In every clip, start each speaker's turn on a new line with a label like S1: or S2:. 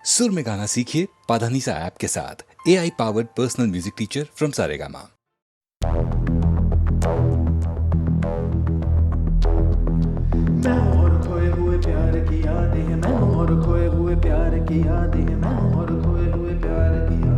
S1: सुर में गाना सीखिए पाधानीसा ऐप के साथ। AI powered personal music teacher from Saregama.
S2: मैं और खोए हुए प्यार की यादें हैं, मैं और खोए हुए प्यार की यादें हैं, मैं और खोए हुए प्यार की यादें।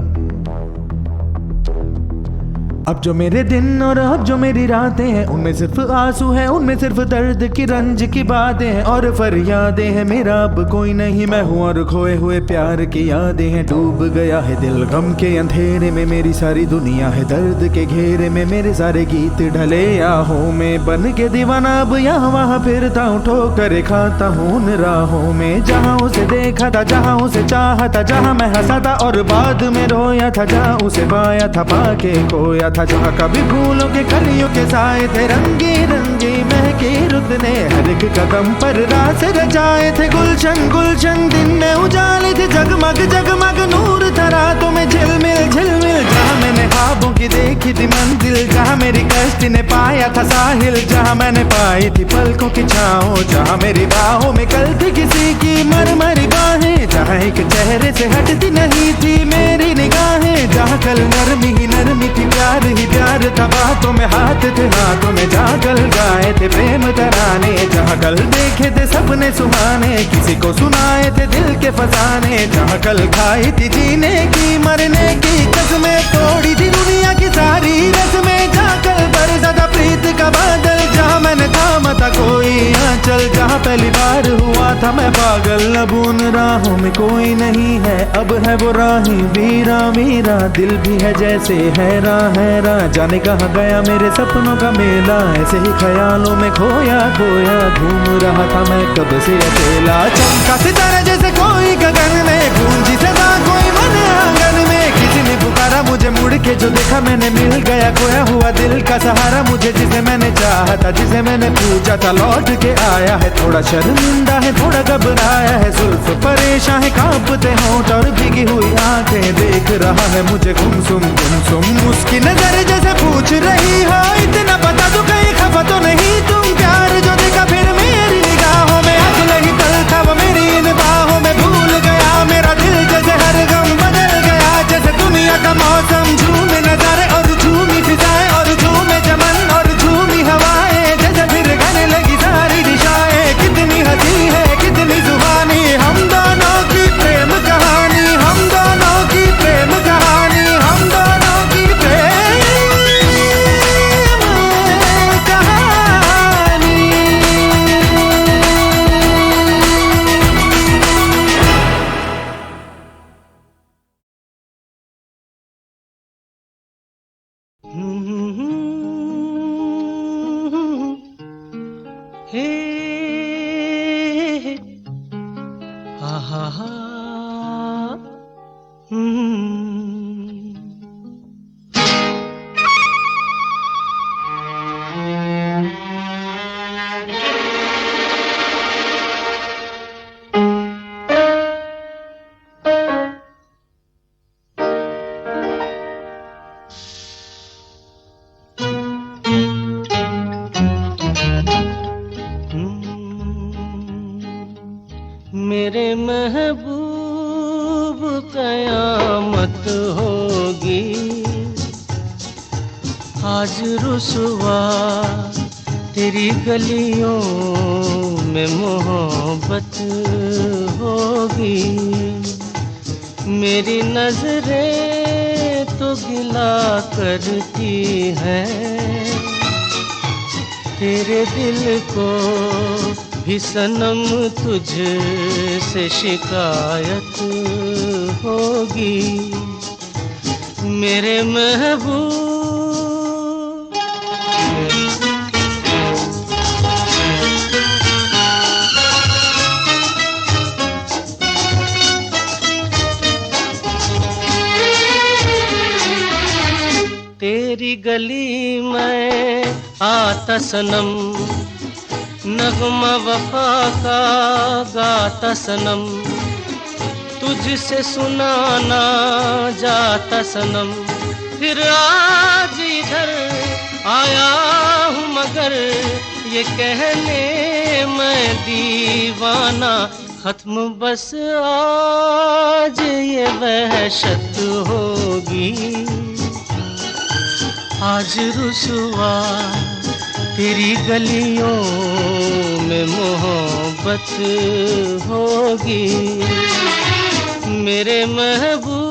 S2: अब जो मेरे दिन और अब जो मेरी रातें हैं, उनमें सिर्फ आंसू हैं, उनमें सिर्फ दर्द की रंज की बातें हैं और फरियादें हैं। मेरा अब कोई नहीं, मैं हूँ और खोए हुए प्यार की यादें हैं। डूब गया है दिल गम के अंधेरे में, मेरी सारी दुनिया है दर्द के घेरे में। मेरे सारे गीत ढले आहों में, बन के दीवाना अब यहाँ वहाँ फिरता हूँ, ठोकर खाता हूँ उन राहों में। जहाँ उसे देखा था, जहाँ उसे चाहा था, जहाँ मैं हंसा था और बाद में रोया था, जहाँ उसे पाया था पाके खोया था, जहाँ कभी फूलों के कलियों के साए थे, रंगी रंगी महकी रुत ने हर एक कदम पर रास रचाए थे। गुलशन गुलशन दिन में उजाले थे, जगमग जगमग नूर था रातों में झिलमिल झिलमिल। जहाँ मैंने ख्वाबों की देखी थी मंजिल, जहाँ मेरी कश्ती ने पाया था साहिल, जहाँ मैंने पाई थी पलकों की छाँव, जहाँ मेरी बाहों में कल थी किसी की मरमरी बाहें, जहाँ एक चेहरे से हटती नहीं थी मेरी निगाहें, जहाँ कल नरमी ही नरमी थी, प्यार ही प्यार था, बातों में हाथ थे हाथों में, जहाँ कल गाए थे प्रेम तराने, जहाँ कल देखे थे सपने सुहाने, किसी को सुनाए थे दिल के फसाने, जहाँ कल खाई थी जीने की मरने की कसमें, तोड़ी थी दुनिया की सारी रस्में, जहाँ कल बरसा था प्रीत का बादल, जहाँ मैंने थामा था कोई आंचल, जहाँ पहली बार हुआ था मैं पागल। अब उन राहों में कोई नहीं है, अब है वो राही वीरा वीरा, दिल भी है जैसे हैरान हैरान, जाने कहाँ गया मेरे सपनों का मेला, ऐसे ही ख्यालों में खोया खोया घूम रहा था मैं कब से अकेला। चमका सितारा जैसे कोई गगन में, गूंजी सदा कोई मन आंगन में, किसी ने पुकारा मुझे मुड़ के, जो देखा मैंने मिल गया खोया हुआ दिल का सहारा मुझे, जिसे मैंने चाहा था जिसे मैंने पूछा था लौट के आया है। थोड़ा शर्मिंदा है थोड़ा घबराया है, जुल्फ परेशान है कांपते होंठ और भीगी हुई आंखें, देख रहा है मुझे गुमसुम गुमसुम, उसकी नजर जैसे पूछ रही हो इतना बता दो कहीं खफा तो नहीं तुम। प्यार जो देखा फिर मेरी निगाहों में, अगल ही तल था वो मेरी इन बाहों में, भूल गया मेरा दिल जैसे हर गम बदल गया, जैसे दुनिया का मौसम झूमे नजारे और झूमी फिजाएं और झूमे चमन और झूमी हवाएं, जैसे फिर गाने लगी सारी दिशाएं। कितनी हंसी है कितनी जुबानी, हम दोनों की प्रेम कहानी, हम दोनों की प्रेम कहानी, हम दोनों की प्रेम कहानी। हे हा हा हा मेरे महबूब कयामत होगी, आज रुसवा तेरी गलियों में मोहब्बत होगी। मेरी नजरें तो गिला करती हैं, तेरे दिल को भी सनम तुझसे शिकायत होगी। मेरे महबूब तेरी गली में आता सनम, नगमा वफा का गाता सनम, तुझसे सुनाना जाता सनम। फिर आज इधर आया हूँ मगर ये कहने मैं दीवाना, खत्म बस
S3: वहशत होगी। आज रुसवा तेरी गलियों में मोहब्बत होगी मेरे महबूब।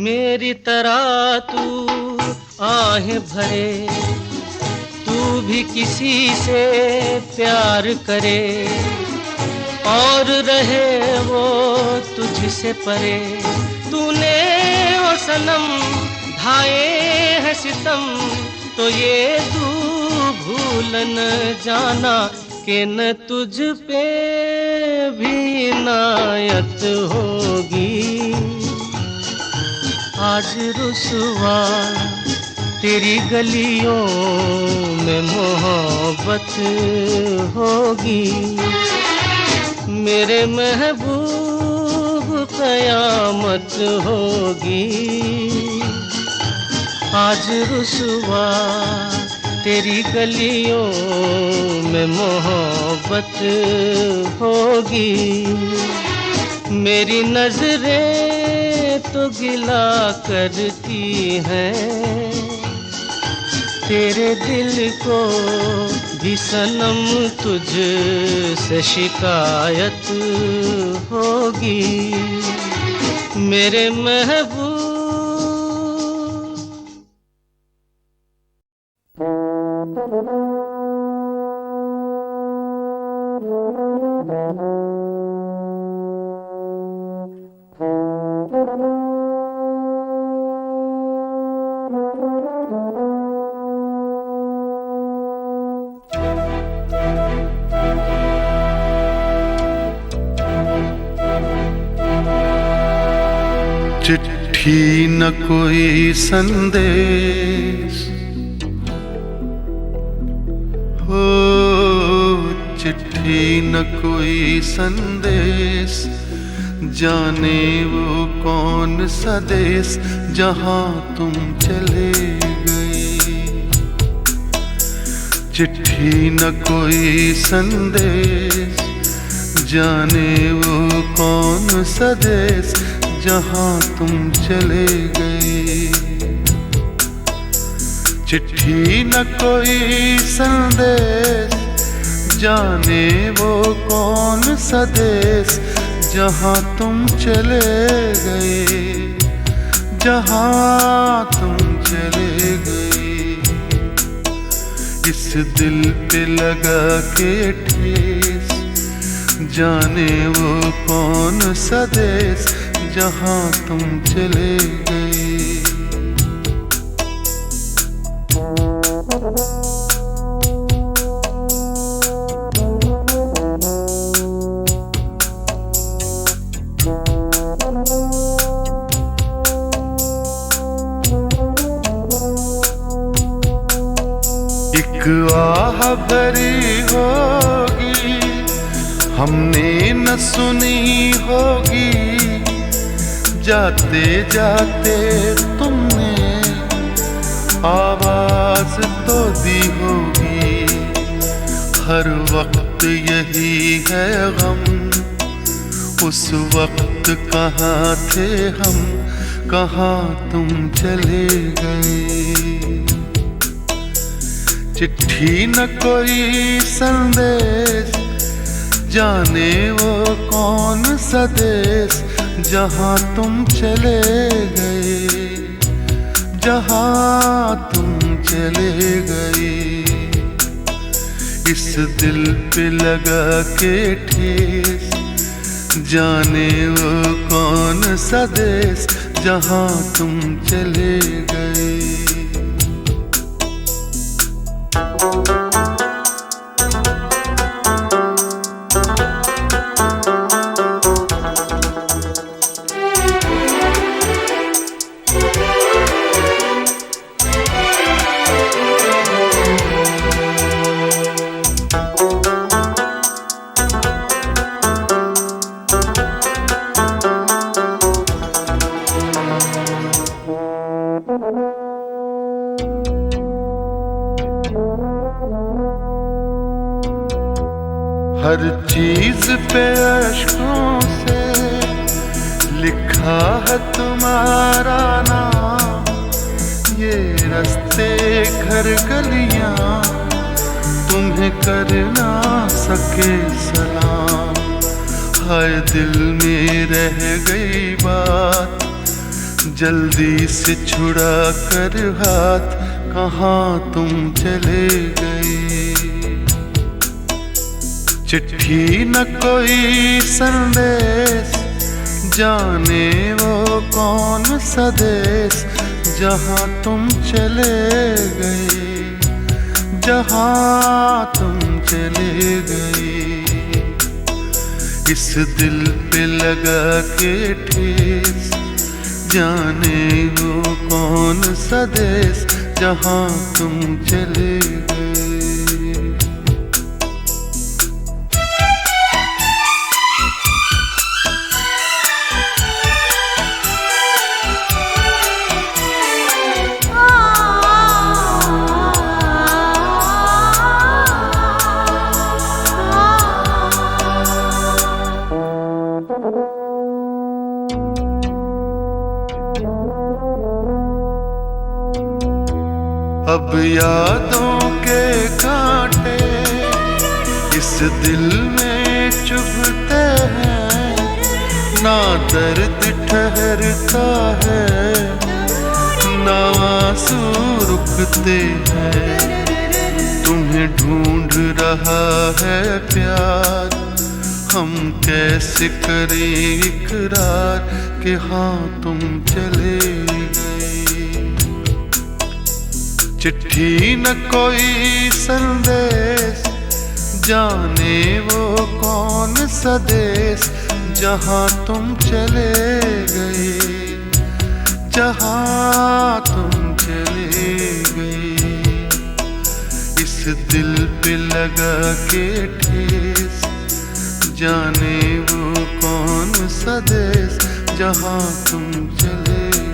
S3: मेरी तरह तू आहें भरे, तू भी किसी से प्यार करे और रहे वो तुझसे परे। तूने वो सनम ढाए है सितम, तो ये तू भूल न जाना कि न तुझ पे भी इनायत होगी। आज रुसवा तेरी गलियों में मोहब्बत होगी मेरे महबूब, कयामत होगी। आज रुसवा तेरी गलियों में मोहब्बत होगी। मेरी नजरें तो गिला करती हैं, तेरे दिल को भी सनम तुझ से शिकायत होगी मेरे महबूब।
S4: चिट्ठी न कोई संदेश हो, चिट्ठी न कोई संदेश, जाने वो कौन सा देश जहाँ तुम चले गए। चिट्ठी न कोई संदेश, जाने वो कौन सा देश जहाँ तुम चले गए। चिट्ठी न कोई संदेश, जाने वो कौन सा देश जहाँ तुम चले गए, जहाँ तुम चले गए। इस दिल पे लगा के ठेस, जाने वो कौन सा देश जहाँ तुम चले गए। एक आह भरी होगी हमने न सुनी होगी, जाते जाते तुमने आवाज तो दी होगी। हर वक्त यही है गम, उस वक्त कहाँ थे हम, कहाँ तुम चले गए। चिट्ठी न कोई संदेश, जाने वो कौन सा देश जहाँ तुम चले गए, जहाँ तुम चले गए। इस दिल पे लगा के ठेस, जाने वो कौन सा देश जहाँ तुम चले गए। हर चीज पे अश्कों से लिखा है तुम्हारा नाम। ये रास्ते घर गलियां तुम्हें कर ना सके सलाम। हाय दिल में रह गई बात, जल्दी से छुड़ा कर हाथ, कहाँ तुम चले गए। चिट्ठी न कोई संदेश, जाने वो कौन सा देश, जहाँ तुम चले गए, जहाँ तुम चले गए। इस दिल पे लगा के ठेस, जाने वो कौन सा देश, जहाँ तुम चले गए। अब यादों के कांटे इस दिल में चुभते हैं, ना दर्द ठहरता है, ना आंसू रुकते हैं। तुम्हें ढूंढ रहा है प्यार, हम कैसे करें इकरार कि हाँ तुम चले गए। चिट्ठी न कोई संदेश, जाने वो कौन सा देश, जहाँ तुम चले गए, जहाँ तुम चले गए। इस दिल पे लगा के ठेस, जाने वो कौन सा देश, जहाँ तुम चले गए।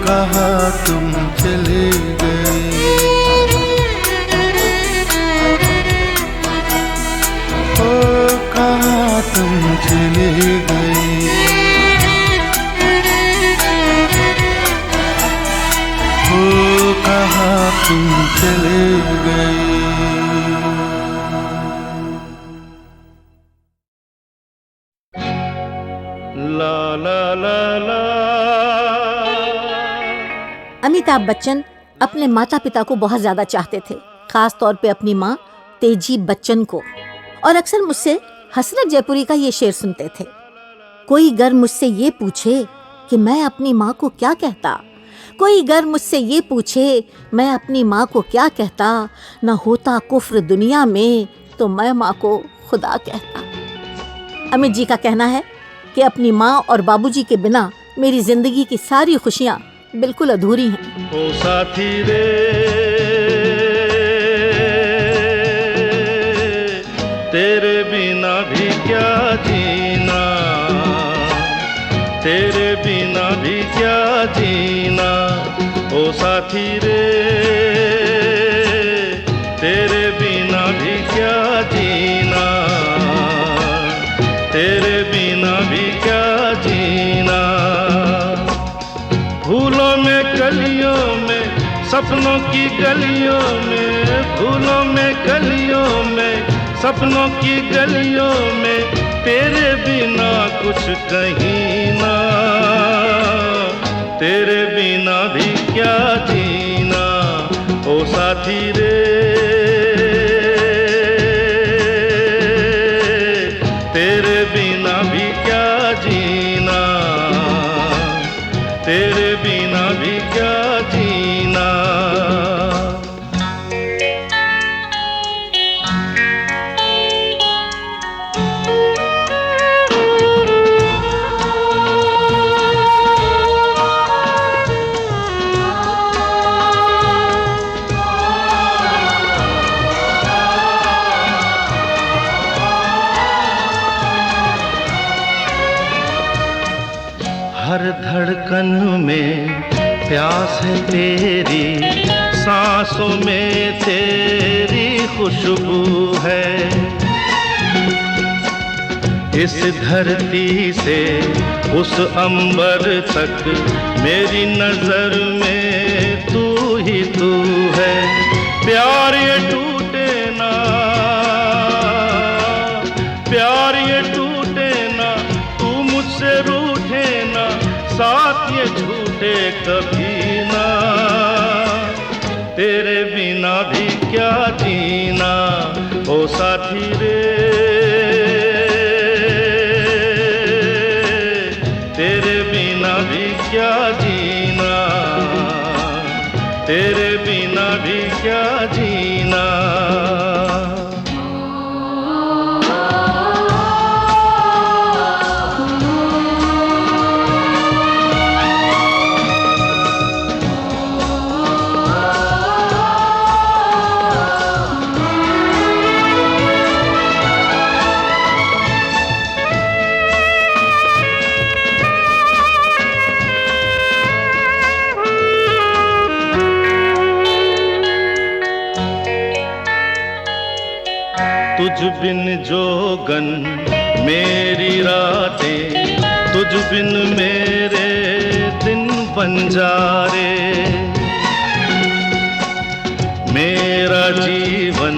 S4: कहाँ तुम चले गए, ओ कहाँ तुम चले गए। ओ कहाँ तुम चले गए।
S3: ला ला ला ला।
S5: अमिताभ बच्चन अपने माता पिता को बहुत ज्यादा चाहते थे, खास तौर पे अपनी माँ तेजी बच्चन को। और अक्सर मुझसे हसरत जयपुरी का ये शेर सुनते थे, कोई गर मुझसे ये पूछे कि मैं अपनी माँ को क्या कहता, कोई गर मुझसे ये पूछे मैं अपनी माँ को क्या कहता, न होता कुफ्र दुनिया में तो मैं माँ को खुदा कहता। अमित जी का कहना है कि अपनी माँ और बाबूजी के बिना मेरी जिंदगी की सारी खुशियाँ बिल्कुल अधूरी हैं।
S3: ओ साथी रे तेरे बिना भी क्या जीना, तेरे बिना भी क्या जीना। ओ साथी रे तेरे बिना भी क्या जीना, तेरे बिना भी क्या जीना। फूलों में कलियों में सपनों की गलियों में, फूलों में कलियों में सपनों की गलियों में, तेरे बिना कुछ कहीं ना, तेरे बिना भी क्या जीना। ओ साथी रे तेरे बिना भी क्या जीना, तेरे बिना भी क्या जीना। हर धड़कन में प्यास है तेरी, सांसों में तेरी खुशबू है। इस धरती से उस अंबर तक मेरी नजर में तू ही तू है। प्यार ये टूटे ना, प्यार ये टूटे ना, तू मुझसे रूठे ना, साथ ये झूठे कभी ना। तेरे बिना भी क्या जीना ओ साथी रे, तेरे बिना भी क्या जीना, तेरे बिना भी क्या जीना। तुझ बिन जोगन मेरी रातें, तुझ बिन मेरे दिन बंजारे। मेरा जीवन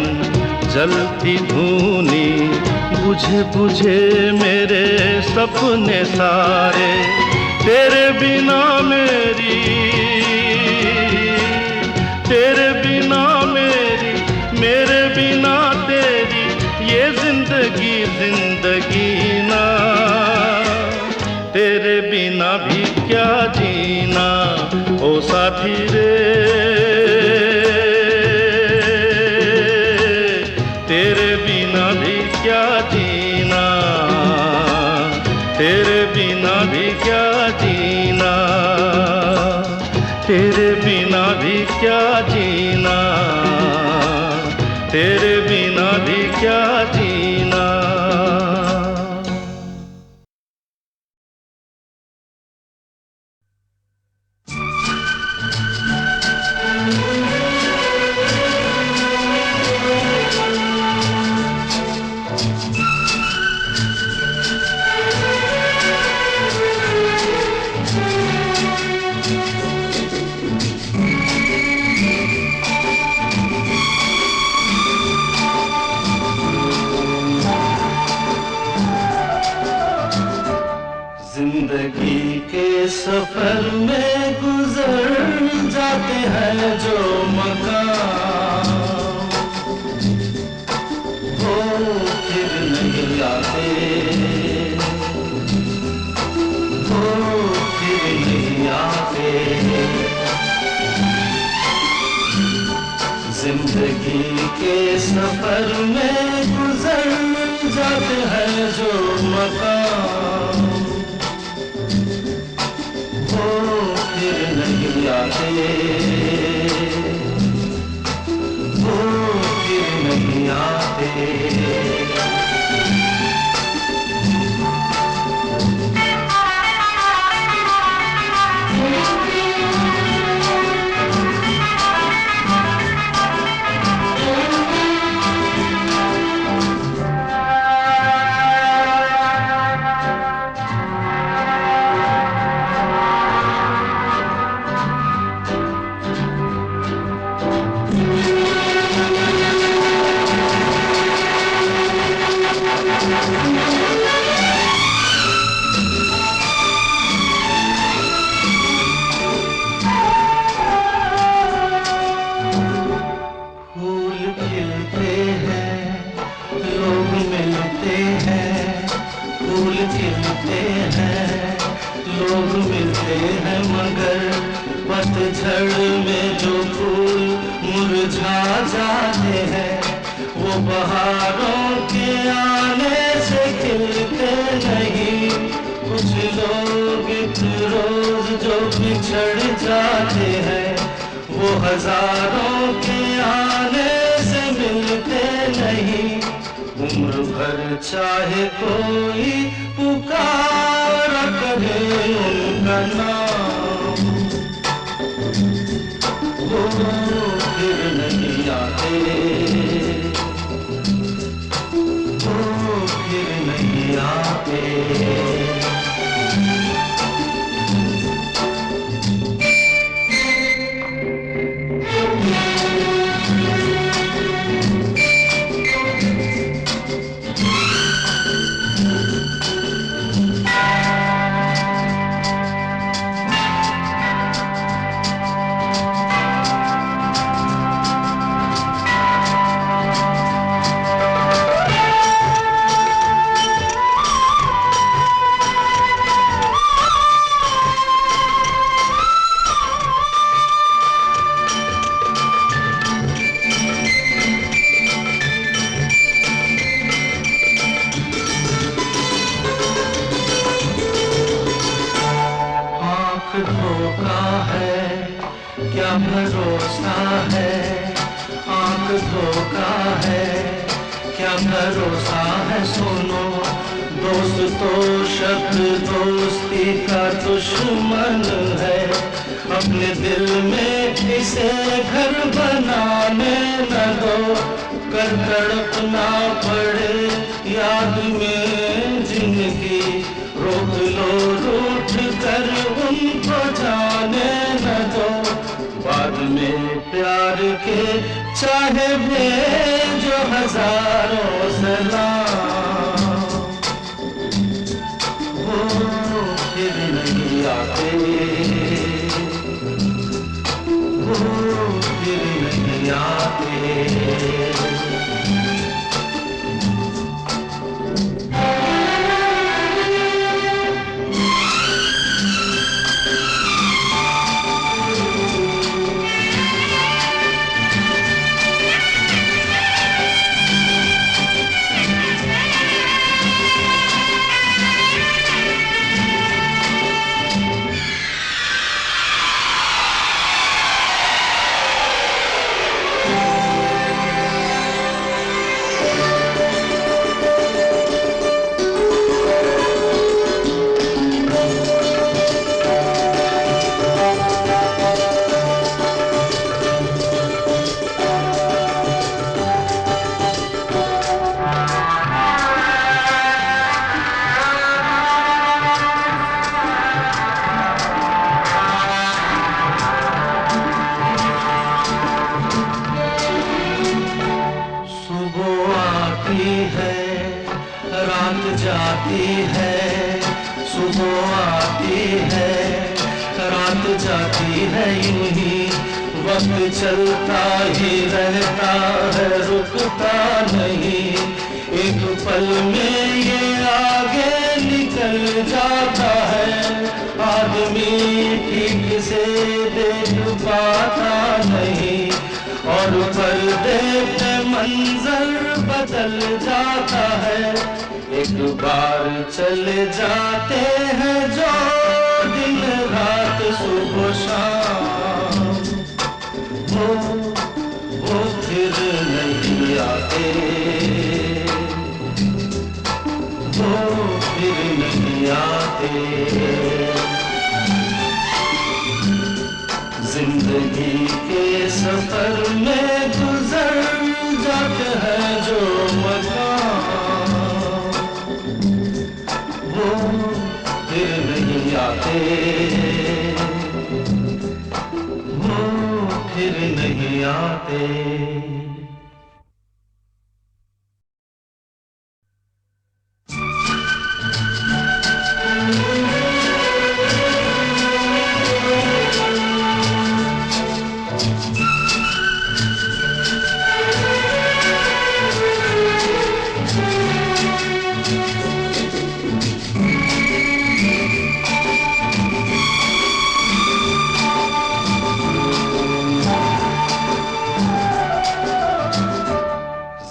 S3: जलती धूनी, बुझे बुझे मेरे सपने सारे। तेरे बिना मेरी, तेरे बिना मेरी, मेरे बिना तेरी ये जिंदगी जिंदगी ना। तेरे बिना भी क्या जीना ओ साथी रे, तेरे बिना भी क्या जीना, तेरे बिना भी क्या जीना, तेरे बिना भी क्या जीना, तेरे बिना भी क्या जीना।
S6: जिंदगी के सफर में गुजर जाते हैं जो मकाम, वो फिर नहीं आते, वो फिर नहीं आते। जिंदगी के सफर में गुजर जाते हैं जो मकाम, वो फिर नहीं आते, वो फिर नहीं आते। पतझड़ में जो फूल मुरझा जाते हैं, वो बहारों के आने से खिलते नहीं। कुछ लोग एक रोज जो बिछड़ जाते हैं, वो हजारों के आने से मिलते नहीं। उम्र भर चाहे कोई पुकार करे उनका नाम, वो फिर नहीं आते, वो फिर नहीं आते। धोखा है क्या भरोसा है, आंख धोखा है क्या भरोसा है। सुनो दोस्त तो शब्द दोस्ती का दुश्मन है, अपने दिल में इसे घर बनाने न दो, कर तड़पना पड़े याद में जिंदगी, रोक लो रूठ कर उनको जाने न दो, बाद में प्यार के चाहे भेजो हजारों सलाम, वो फिर नहीं आते, वो फिर नहीं आते। रात जाती है, सुबह आती है, रात जाती है, यूं ही वक्त चलता ही रहता है, रुकता नहीं, एक पल में ये आगे निकल जाता है, आदमी ठीक से देख पाता नहीं, और पर्दे पे मंजर बदल जाता है, एक बार चले जाते हैं जो दिन रात सुबह शाम, वो फिर नहीं आते, वो फिर नहीं आते। जिंदगी के सफर में गुजर जाते हैं जो मकाम, वो फिर नहीं आते, वो फिर नहीं आते।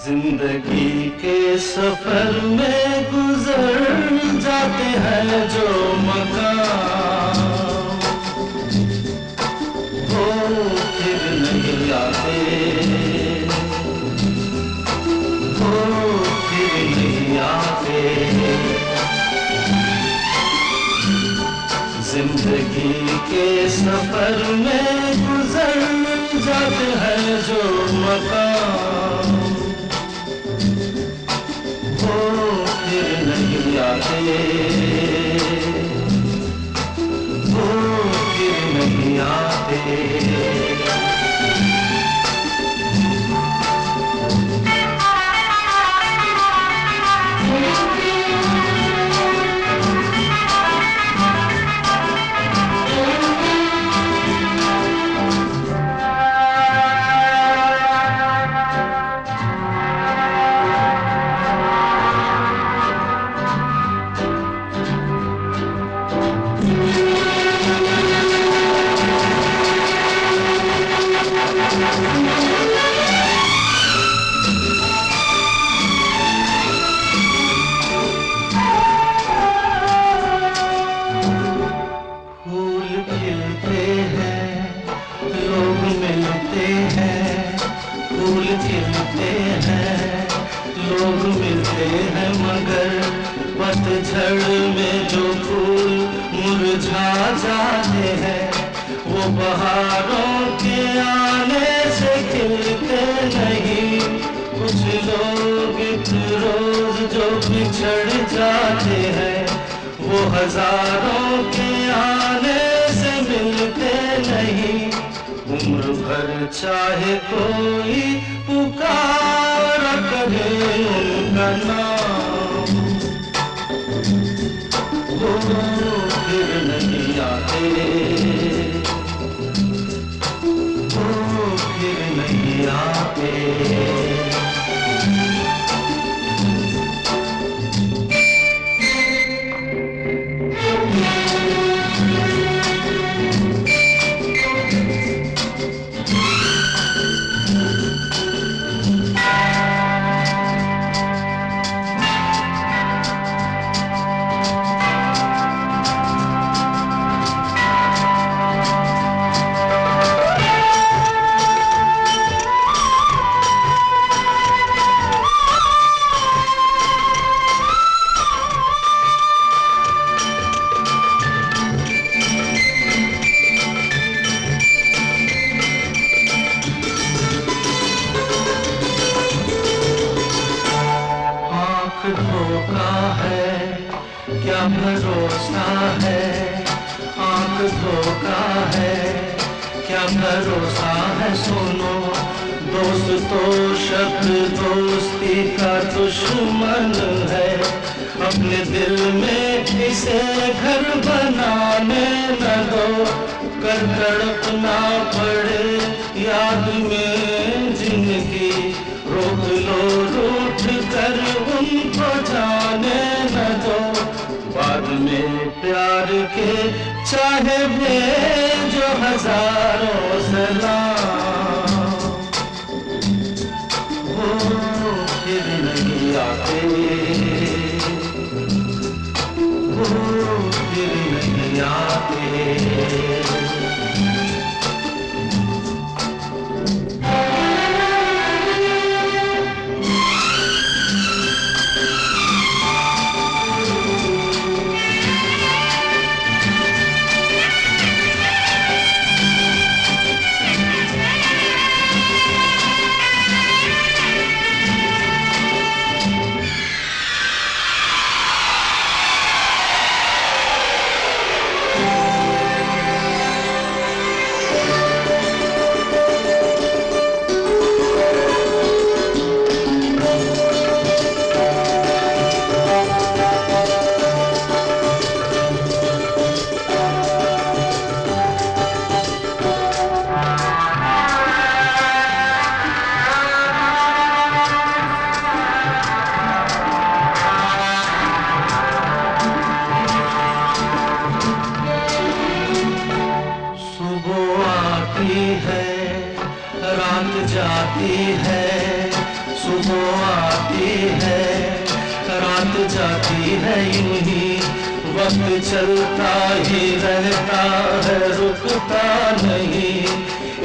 S6: जिंदगी के सफर में गुजर जाते हैं जो मकाम, वो फिर नहीं आते, वो फिर नहीं आते। जिंदगी के सफर में गुजर जाते हैं जो मकाम, वो फिर नहीं आते, वो फिर नहीं आते। पतझड़ में जो फूल मुरझा जाते हैं, वो बहारों के आने से खिलते नहीं। कुछ लोग एक रोज जो बिछड़ जाते हैं, वो हजारों के आने से मिलते नहीं। उम्र भर चाहे कोई पुकार करे उनका नाम, वो फिर नहीं आते, वो फिर नहीं आते। धोखा है क्या भरोसा है, आंख धोखा है क्या भरोसा है। सुनो दोस्त तो शब्द दोस्ती का दुश्मन है, अपने दिल में इसे घर बनाने न दो। कर तड़पना पड़े याद में जिंदगी, रोक लो रूठ कर उनको जाने न दो। बाद में प्यार के चाहे भेजो हजारों सलाम, वो फिर नहीं आते, वो फिर नहीं आते। रात जाती है, सुबह आती है, रात जाती है, यूं ही वक्त चलता ही रहता है, रुकता नहीं।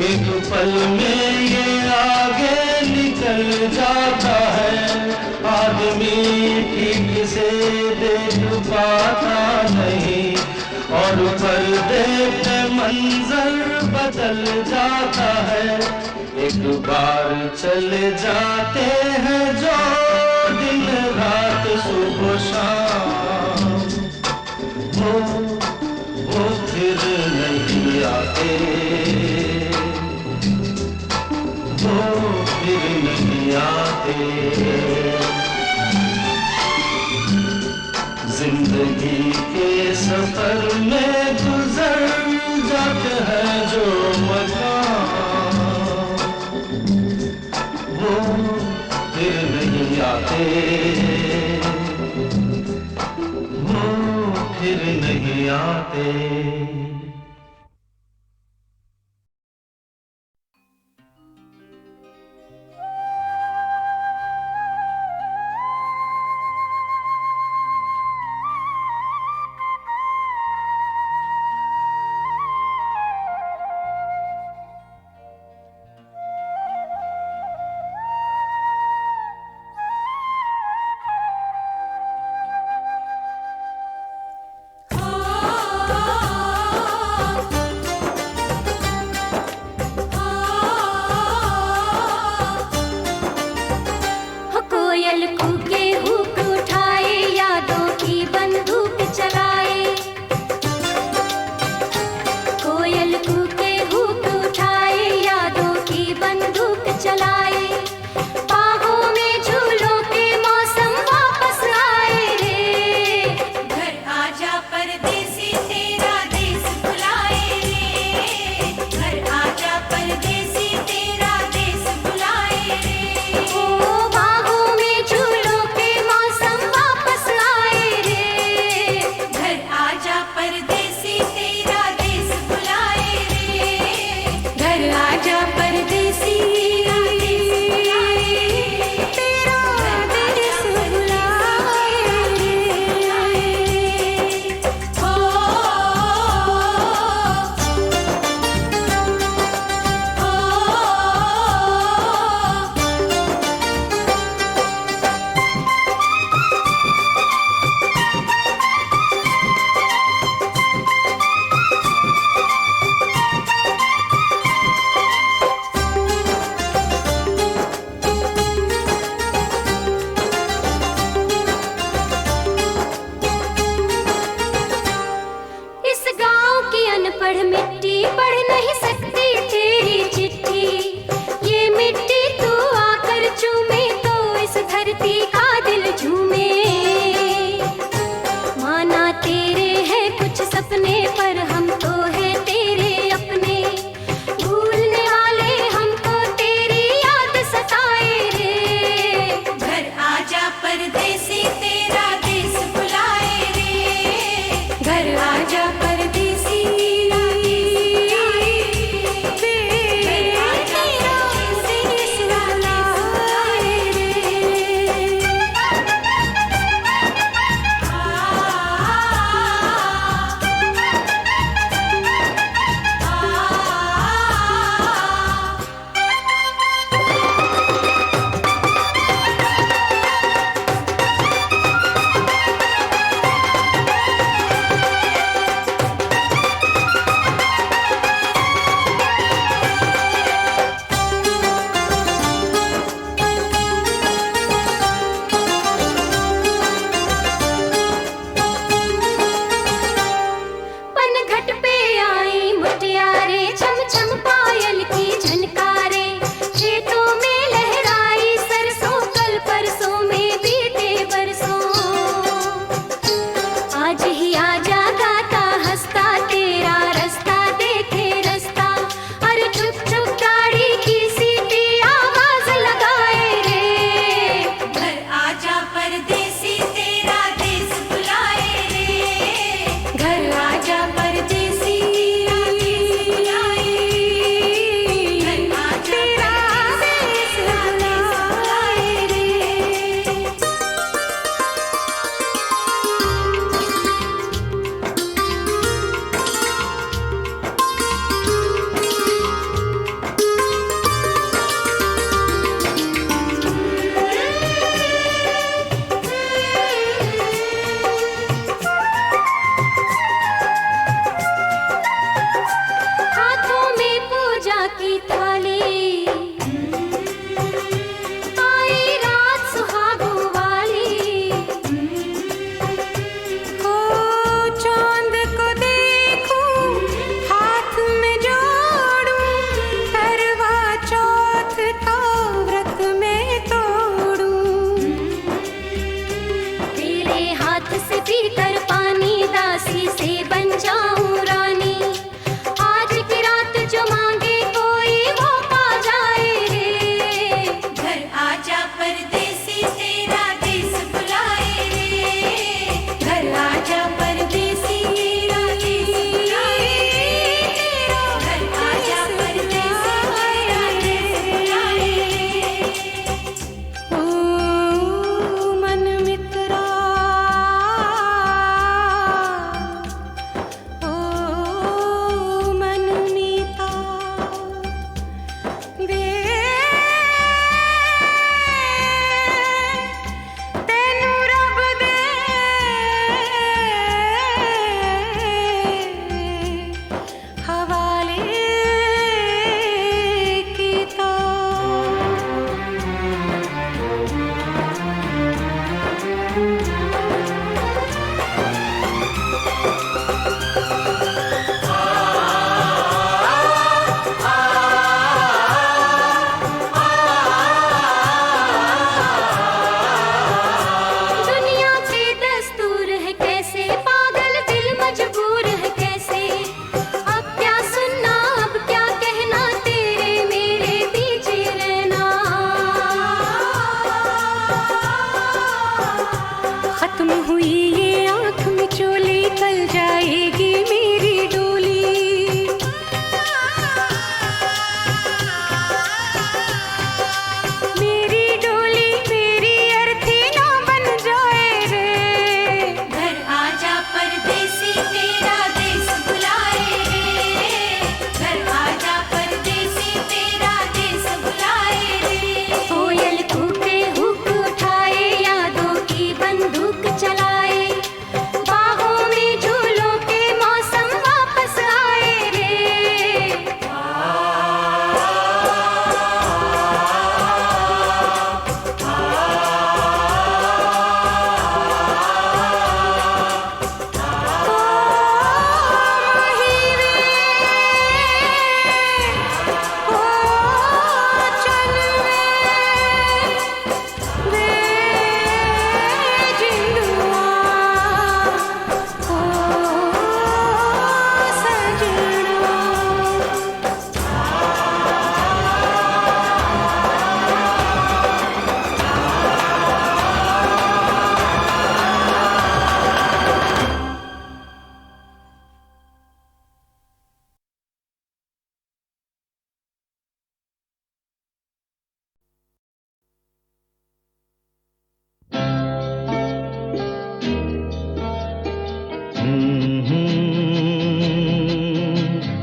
S6: एक पल में ये आगे निकल जाता है, आदमी ठीक से देख पाता नहीं। और पर्दे पे मंजर बदल जाता है। एक बार चले जाते हैं जो दिन रात सुबह शाम, वो फिर नहीं आते, वो फिर नहीं आते। जिंदगी के सफर में गुजर जाते हैं जो मकाम, वो फिर नहीं आते, वो फिर नहीं आते।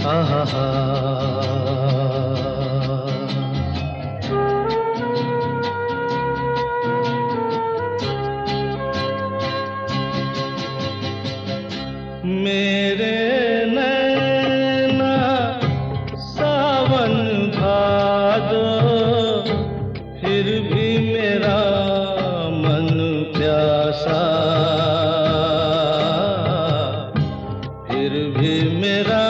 S6: आहा
S3: मेरे नैना सावन भादो, फिर भी मेरा मन प्यासा, फिर भी मेरा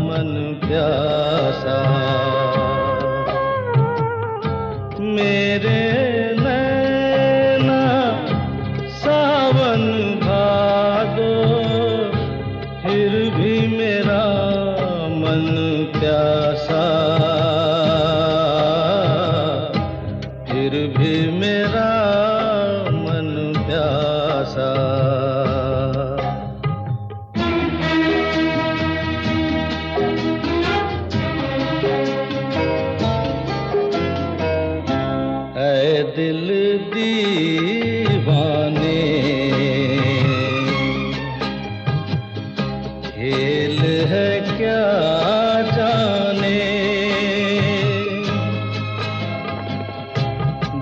S3: मन प्यासा। मेरे नैना सावन भादो, फिर भी मेरा मन प्यासा, फिर भी मेरा मन प्यासा। ऐ दिल दीवाने, खेल है क्या जाने,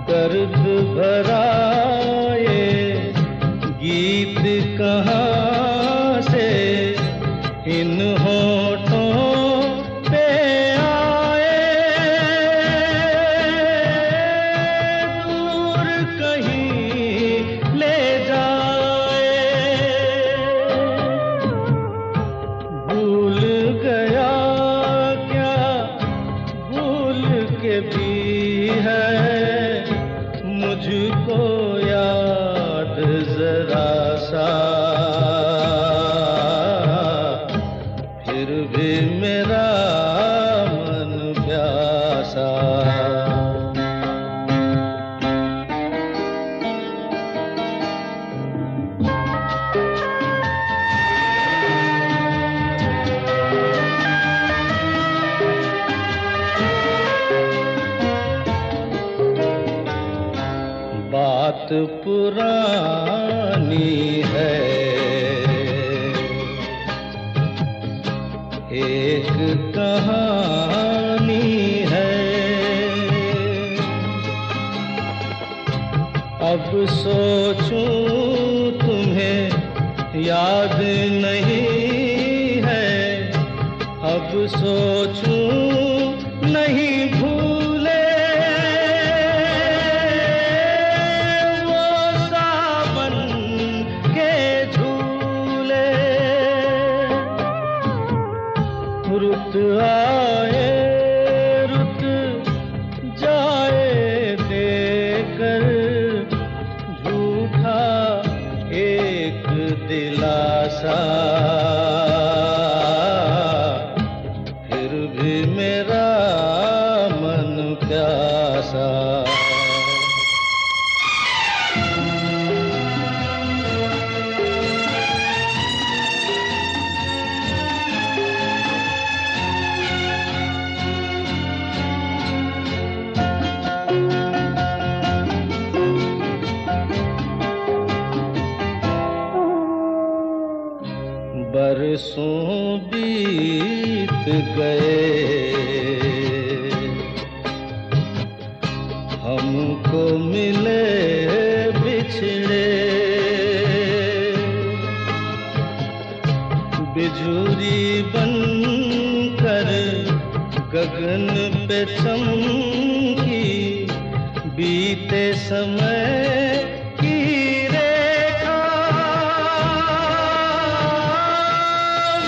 S3: दर्द भरा ये गीत कहाँ से इन होठों पे आए। दूर कहीं ले जाए, भूल गया क्या भूल के भी है मुझको याद जरा सा, फिर भी मेरा मन प्यासा। बात पुरानी है, एक कहानी है, अब सोचूं तुम्हें याद नहीं है, अब सोचूं नहीं भूले वो सावन के झूले। रुत आए रुत जाए देकर झूठा एक दिलासा, फिर भी मेरा मन प्यासा। बरसों बीत गए, हमको मिले बिछड़े, बिजुरी बनकर गगन पे चमकी, बीते समय की रेखा।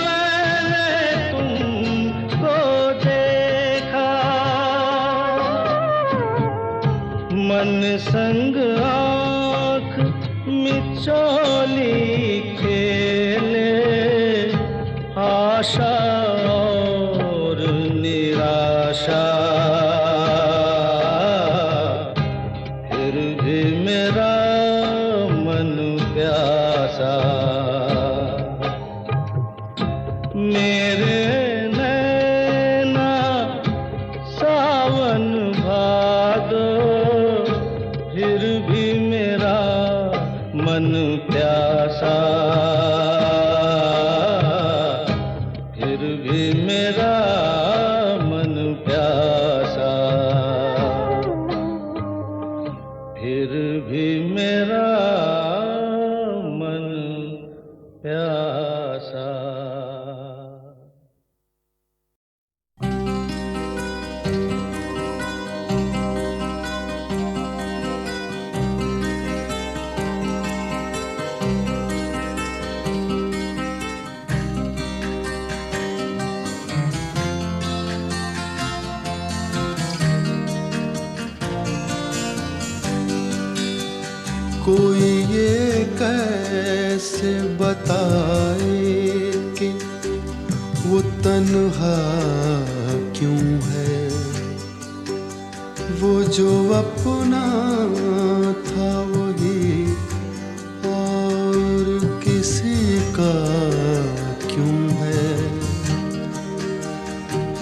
S3: मैंने तुमको देखा, मन संग आँख मिचौली खेले, आशा और निराशा, फिर भी मेरा मन प्यासा। मेरे नैना सावन भादो, फिर भी मेरा मन प्यासा। प्यासा।
S4: कोई ये कैसे बताए कि वो तन्हा क्यों है, वो जो अपना था वही और किसी का क्यों है।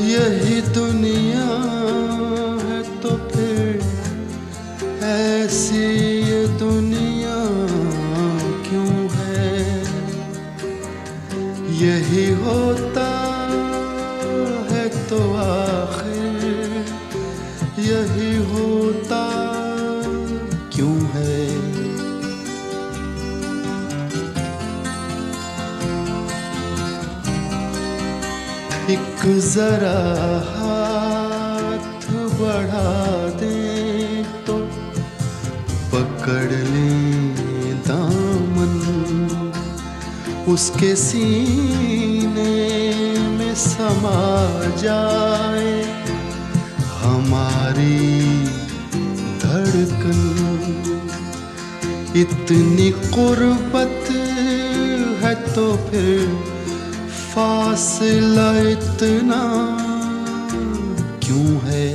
S4: यही दुनिया है तो फिर ऐसी ये दुनिया क्यों है। यही होता है तो आखिर यही होता क्यों है। एक जरा हाथ बढ़ा दे तो पकड़ ले दामन, उसके सीने में समा जाए हमारी धड़कन। इतनी कुर्बत है तो फिर फासला इतना क्यों है।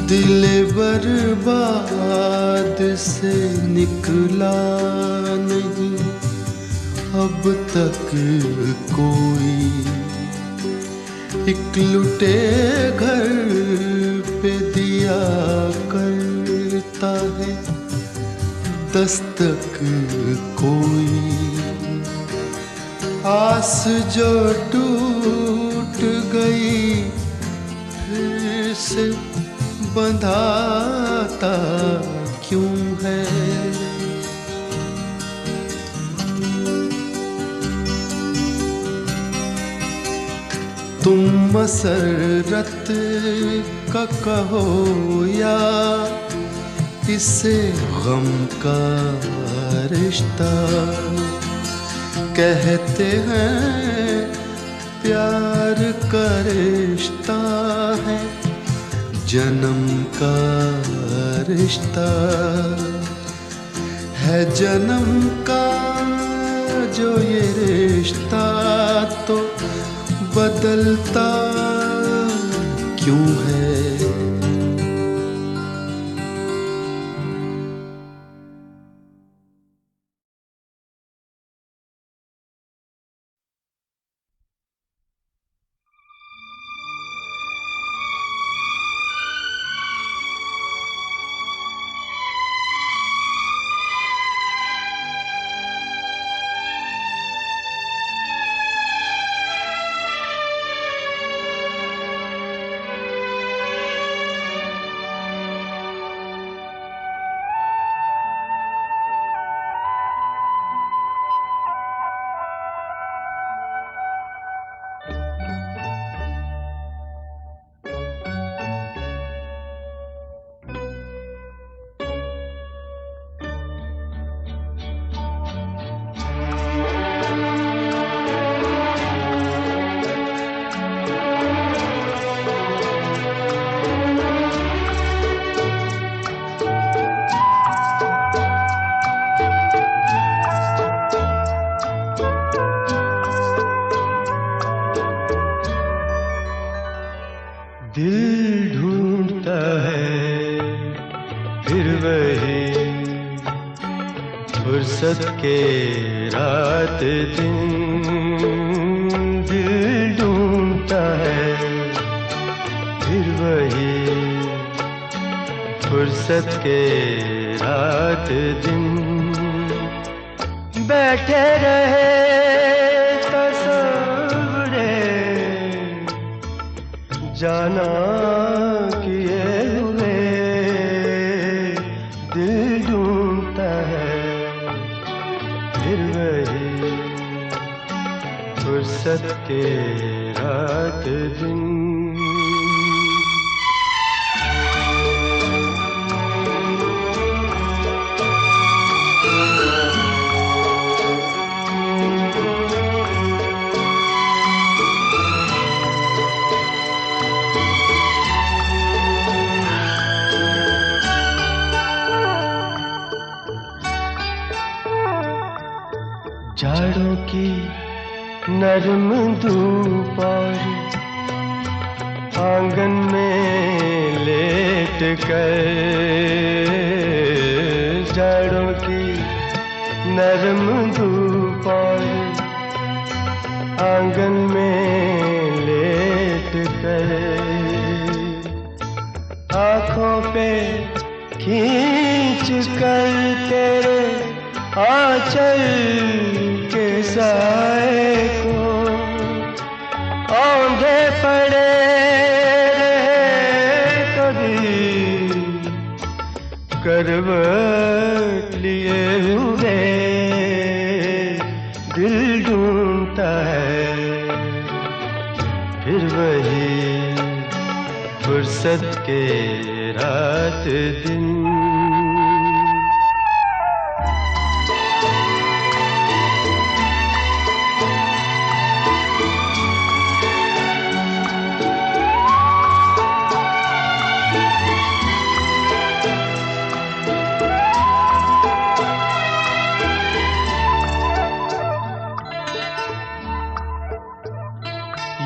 S4: दिल बर्बाद से निकला नहीं अब तक कोई। एक लुटे घर पे दिया करता है दस्तक कोई। आस जो टूट गई फिर से बंधाता क्यों है। तुम मसरत का कहो या इसे गम का रिश्ता। कहते हैं प्यार का रिश्ता है जन्म का रिश्ता है। जन्म का जो ये रिश्ता तो बदलता क्यों है।
S6: दिल ढूंढता है फिर वही फुर्सत के रात दिन। दिल ढूंढता है फिर वही फुर्सत के रात दिन। बैठे रहे तस्वुरे जाना किए हुए के रात दिन। जाड़ों की नरम धूप और आंगन में लेट कर, जाड़ों की नरम धूप और आंगन में लेट कर, आँखों पे खींच कर तेरे आंचल के साए को औंधे पड़े रहे कभी करवट लिए हुए दिल ढूंढता है फिर वही फुर्सत के रात दिन।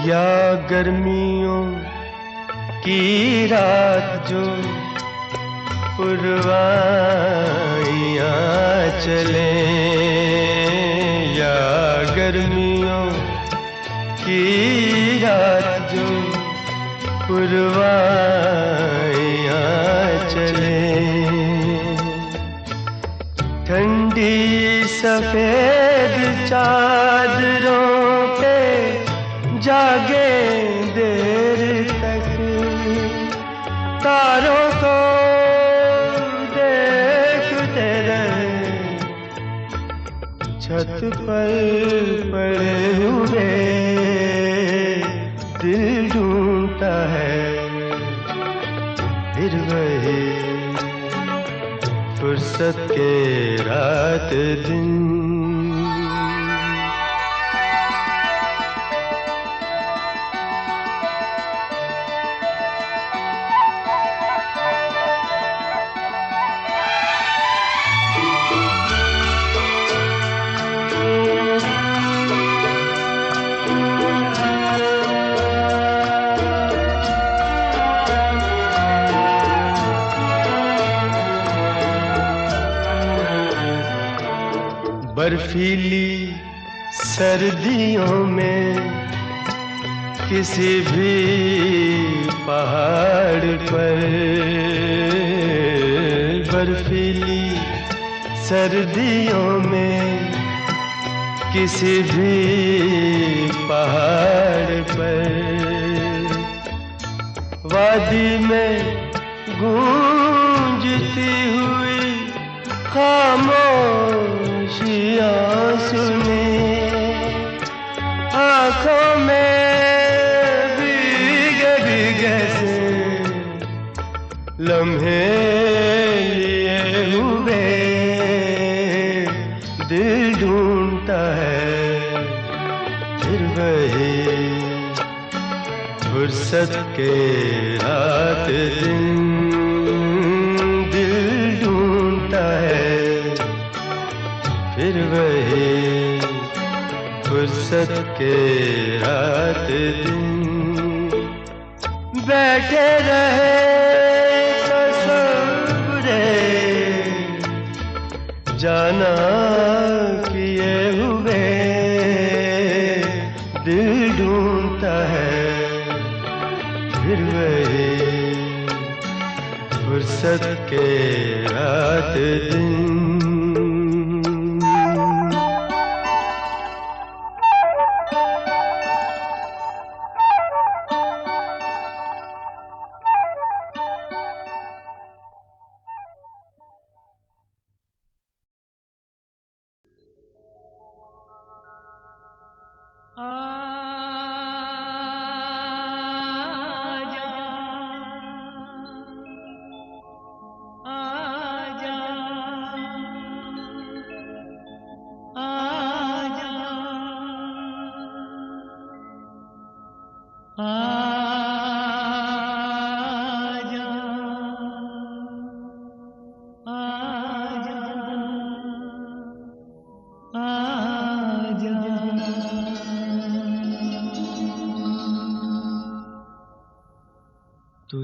S6: या गर्मियों की रात जो पुरवाइयाँ चले, या गर्मियों की रात जो पुरवाइयाँ चले, ठंडी सफेद चादरों पे जागे देर तक, तारों को देखते रहे छत पर पड़े हुए दिल ढूंढता है फिर वही फुर्सत के रात दिन। बर्फीली सर्दियों में किसी भी पहाड़ पर, बर्फीली सर्दियों में किसी भी पहाड़ पर, वादी में गूंजती हुई खामोशियाँ सुने, आँखों में भीगे भीगे से लम्हे लिए हुए दिल ढूंढता है फिर वही फुर्सत के रात दिन। दिल ढूंढता है फिर वही फुर्सत के रात दिन। बैठे रहे तसव्वुरे जाना किए हुए दिल ढूंढता है फिर वही फुर्सत के रात दिन।
S7: आ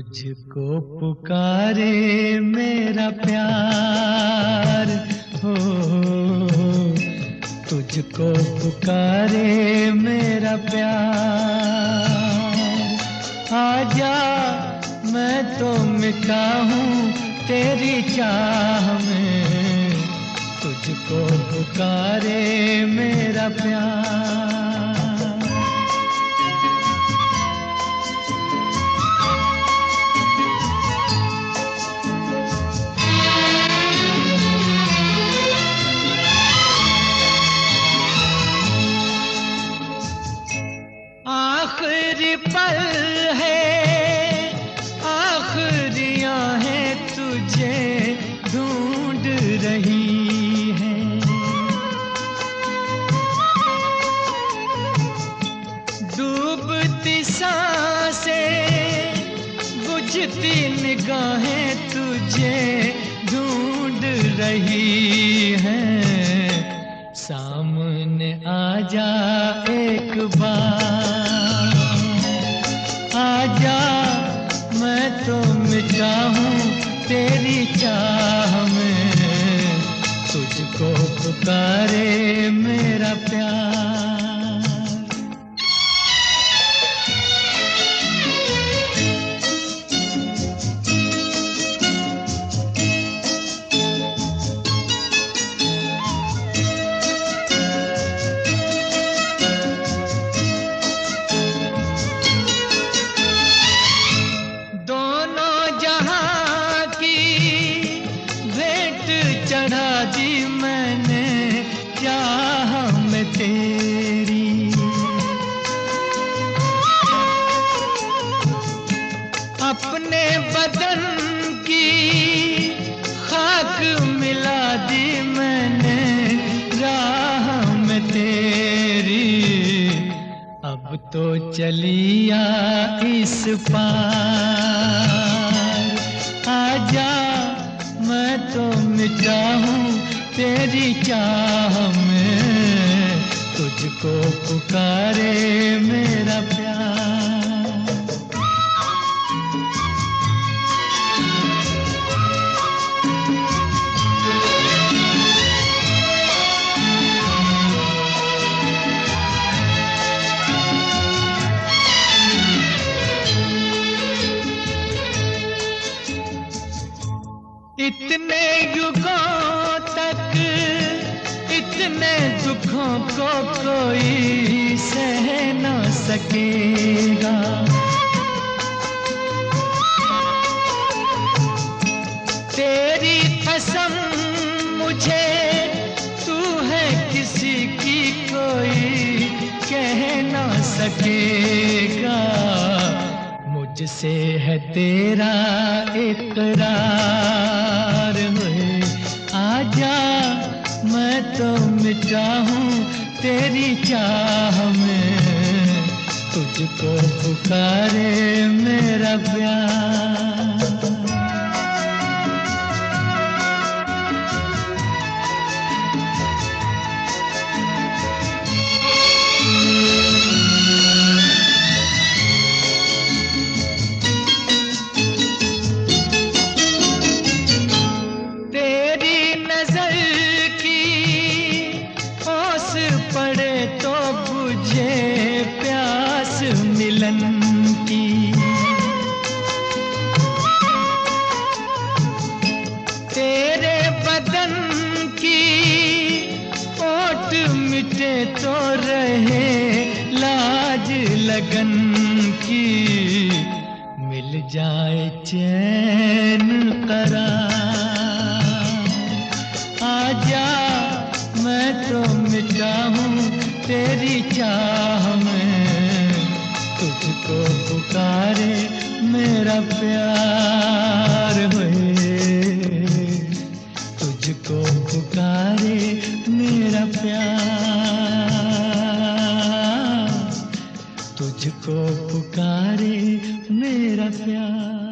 S6: तुझको पुकारे मेरा प्यार हो, तुझको पुकारे मेरा प्यार। आजा मैं तो मिटा हूँ तेरी चाह में, तुझको पुकारे मेरा प्यार। आखिरी पल है, आखिरियां हैं तुझे ढूंढ रही हैं। डूबती सांसें, बुझती निगाहें तुझे ढूंढ रही हैं। सामने आजा एक बार, आजा मैं तो मिटा हूँ तेरी चाह में, तुझको पुकारे मेरा प्यार। चढ़ा दी मैंने चाह में तेरी, अपने बदन की खाक मिला दी मैंने राह में तेरी। अब तो चलिया इस पार, आजा मैं तो मिटा हूँ तेरी चाह में, तुझको पुकारे मेरा प्यार। इतने युगों तक इतने दुखों को कोई सह न सकेगा। तेरी कसम मुझे तू है किसी की कोई कह न सकेगा। मुझसे है तेरा इकरार हुए, आजा मैं तो मिटा हूँ तेरी चाह में, तुझको पुकारे मेरा प्यार। पड़े तो बुझे प्यास मिलन की, तेरे बदन की ओट मिटे तो रहे लाज लगन की। मिल जाए चैन करार, आजा मैं तो मिटा हूँ तेरी चाह में, तुझको पुकारे मेरा प्यार हुए, तुझको पुकारे मेरा प्यार, तुझको पुकारे मेरा प्यार।